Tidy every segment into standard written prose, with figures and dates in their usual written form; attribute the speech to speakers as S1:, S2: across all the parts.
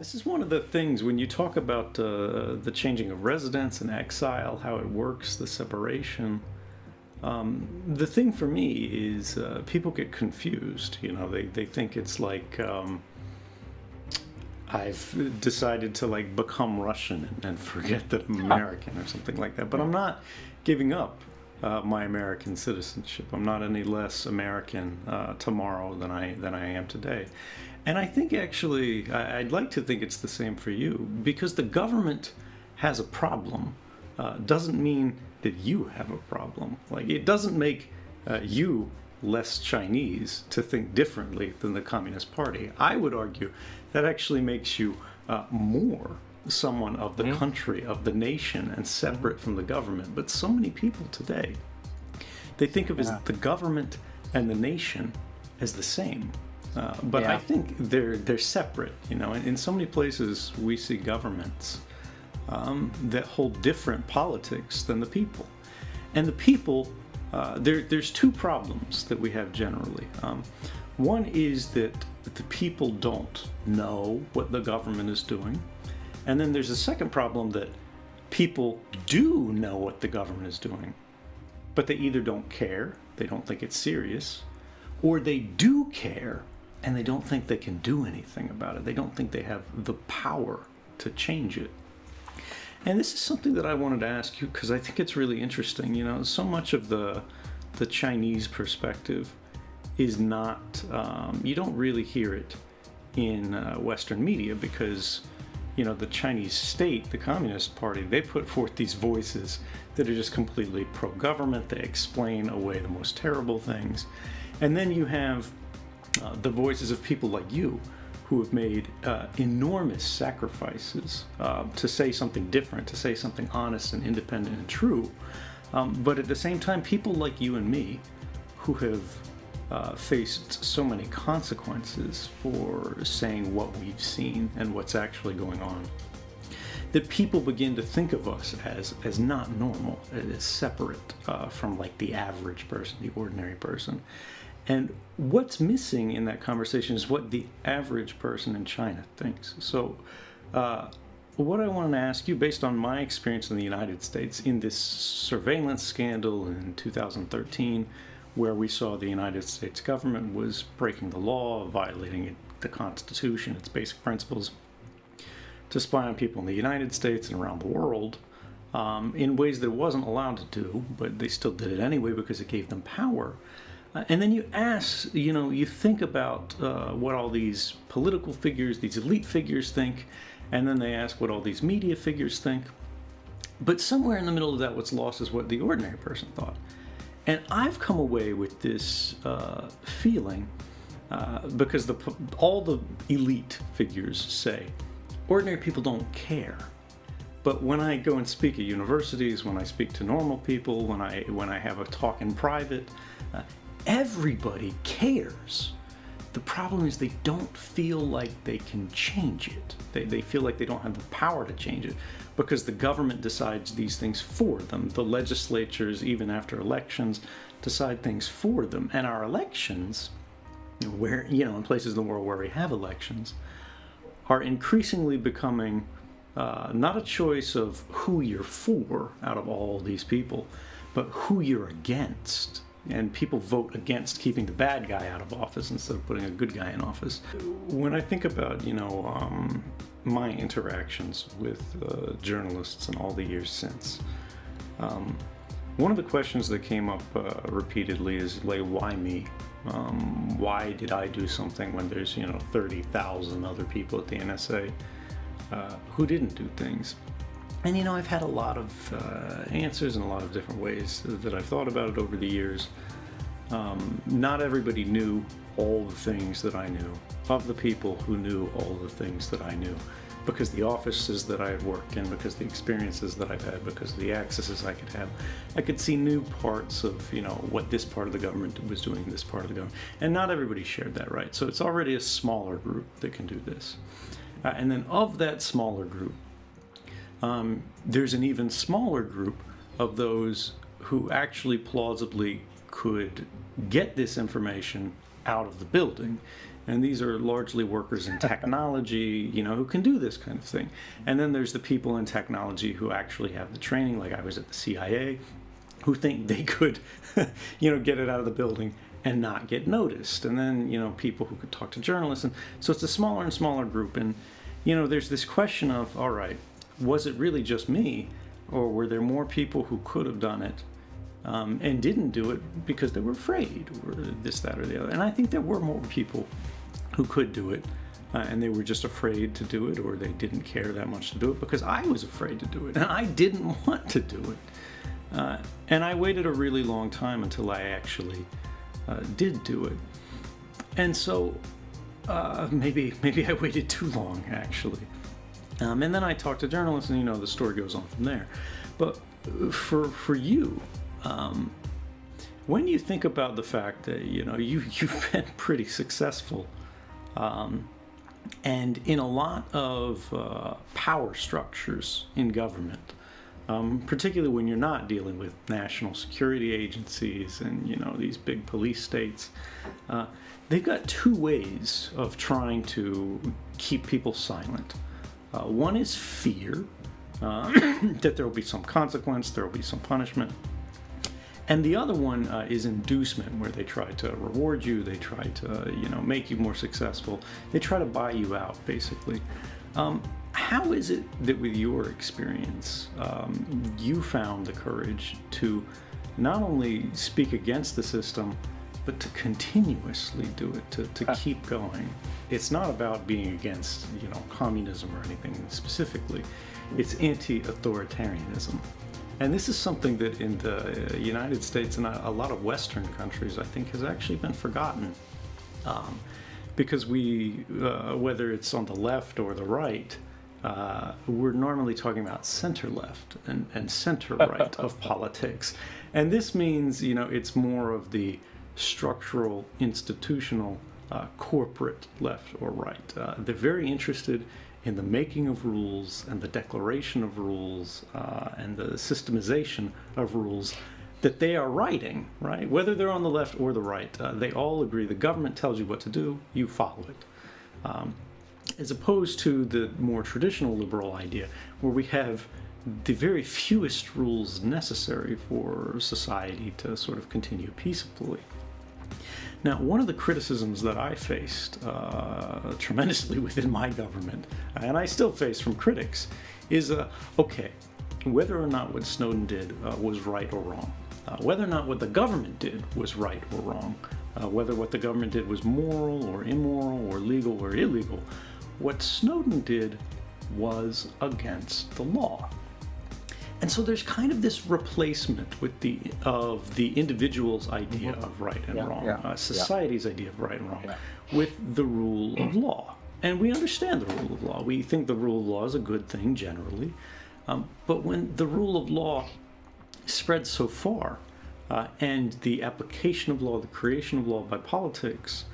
S1: This is one of the things when you talk about the changing of residence and exile, how it works, the separation. The thing for me is people get confused. You know, they think it's like I've decided to like become Russian and forget that I'm American or something like that. But I'm not giving up my American citizenship. I'm not any less American tomorrow than I am today. And I think actually, I'd like to think it's the same for you, because the government has a problem doesn't mean that you have a problem. Like, it doesn't make you less Chinese to think differently than the Communist Party. I would argue that actually makes you more someone of the country, of the nation, and separate from the government. But so many people today, they think of as the government and the nation as the same. But I think they're separate, you know. In so many places we see governments that hold different politics than the people. And the people, there's two problems that we have generally. One is that the people don't know what the government is doing. And then there's a second problem that people do know what the government is doing, but they either don't care, they don't think it's serious, or they do care and they don't think they can do anything about it. They don't think they have the power to change it. And this is something that I wanted to ask you because I think it's really interesting. You know, so much of the Chinese perspective is not, you don't really hear it in Western media because, you know, the Chinese state, the Communist Party, they put forth these voices that are just completely pro-government. They explain away the most terrible things. And then you have the voices of people like you who have made enormous sacrifices to say something different, to say something honest and independent and true. But at the same time, people like you and me who have faced so many consequences for saying what we've seen and what's actually going on, that people begin to think of us as not normal, as separate from like the average person, the ordinary person. And what's missing in that conversation is what the average person in China thinks. So what I want to ask you, based on my experience in the United States, in this surveillance scandal in 2013, where we saw the United States government was breaking the law, violating the Constitution, its basic principles, to spy on people in the United States and around the world in ways that it wasn't allowed to do, but they still did it anyway because it gave them power. And then you ask, you know, you think about what all these political figures, these elite figures think, and then they ask what all these media figures think. But somewhere in the middle of that, what's lost is what the ordinary person thought. And I've come away with this feeling, because all the elite figures say, ordinary people don't care. But when I go and speak at universities, when I speak to normal people, when I have a talk in private, everybody cares. The problem is they don't feel like they can change it. They feel like they don't have the power to change it because the government decides these things for them. The legislatures, even after elections, decide things for them. And our elections, where, you know, in places in the world where we have elections, are increasingly becoming not a choice of who you're for out of all these people, but who you're against. And people vote against keeping the bad guy out of office instead of putting a good guy in office. When I think about, you know, my interactions with journalists and all the years since, one of the questions that came up repeatedly is, like, why me? Why did I do something when there's, you know, 30,000 other people at the NSA who didn't do things? And, you know, I've had a lot of answers in a lot of different ways that I've thought about it over the years. Not everybody knew all the things that I knew of the people who knew all the things that I knew, because the offices that I had worked in, because the experiences that I've had, because of the accesses I could have. I could see new parts of, you know, what this part of the government was doing, this part of the government. And not everybody shared that, right? So it's already a smaller group that can do this. And then of that smaller group, there's an even smaller group of those who actually plausibly could get this information out of the building And these are largely workers in technology, who can do this kind of thing. And then there's the people in technology who actually have the training, like I was at the CIA, who think they could, get it out of the building and not get noticed. And then, people who could talk to journalists. And so it's a smaller and smaller group. And, there's this question of, all right, was it really just me? Or were there more people who could have done it and didn't do it because they were afraid, or this, that, or the other? And I think there were more people who could do it, and they were just afraid to do it, or they didn't care that much to do it, because I was afraid to do it, and I didn't want to do it. And I waited a really long time until I actually did do it. And so maybe I waited too long, actually. And then I talked to journalists, and the story goes on from there. But for you, when you think about the fact that you've been pretty successful, and in a lot of power structures in government, particularly when you're not dealing with national security agencies and these big police states, they've got two ways of trying to keep people silent. One is fear, that there will be some consequence, there will be some punishment. And the other one is inducement, where they try to reward you, they try to, make you more successful. They try to buy you out, basically. How is it that with your experience, you found the courage to not only speak against the system, but to continuously do it, to keep going? It's not about being against, communism or anything specifically. It's anti-authoritarianism. And this is something that in the United States and a lot of Western countries, I think, has actually been forgotten. Because we, whether it's on the left or the right, we're normally talking about center-left and center-right of politics. And this means, it's more of the structural, institutional, corporate left or right. They're very interested in the making of rules and the declaration of rules and the systemization of rules that they are writing, right? Whether they're on the left or the right, they all agree the government tells you what to do, you follow it. As opposed to the more traditional liberal idea, where we have the very fewest rules necessary for society to sort of continue peacefully. Now, one of the criticisms that I faced tremendously within my government, and I still face from critics, is, okay, whether or not what Snowden did was right or wrong, whether or not what the government did was right or wrong, whether what the government did was moral or immoral or legal or illegal, what Snowden did was against the law. And so there's kind of this replacement of the individual's idea of right and wrong, society's idea of right and wrong, with the rule of law. And we understand the rule of law. We think the rule of law is a good thing generally. But when the rule of law spreads so far, and the application of law, the creation of law by politics,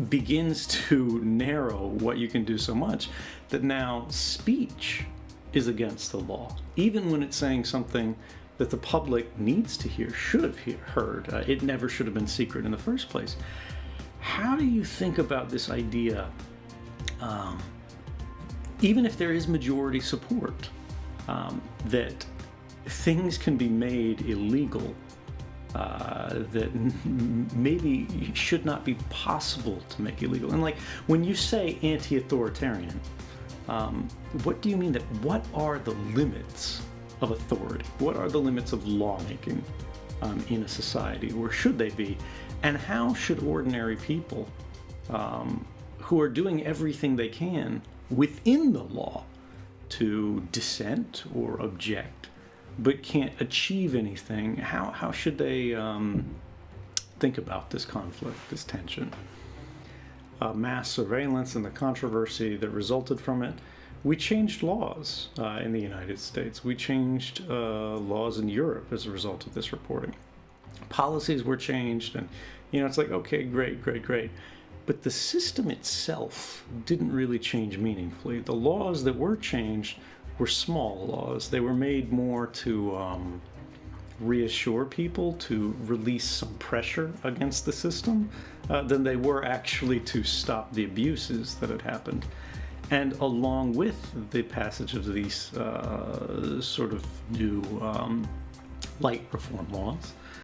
S1: begins to narrow what you can do so much, that now speech is against the law, even when it's saying something that the public needs to hear, should have heard. It never should have been secret in the first place. How do you think about this idea, even if there is majority support, that things can be made illegal, that maybe should not be possible to make illegal? And like, when you say anti-authoritarian, what do you mean? What are the limits of authority? What are the limits of lawmaking in a society, or should they be? And how should ordinary people who are doing everything they can within the law to dissent or object, but can't achieve anything, how should they think about this conflict, this tension? Mass surveillance and the controversy that resulted from it. We changed laws in the United States. We changed laws in Europe as a result of this reporting. Policies were changed, and it's like, okay, great. But the system itself didn't really change meaningfully. The laws that were changed were small laws. They were made more to reassure people, to release some pressure against the system, than they were actually to stop the abuses that had happened. And along with the passage of these sort of new light reform laws,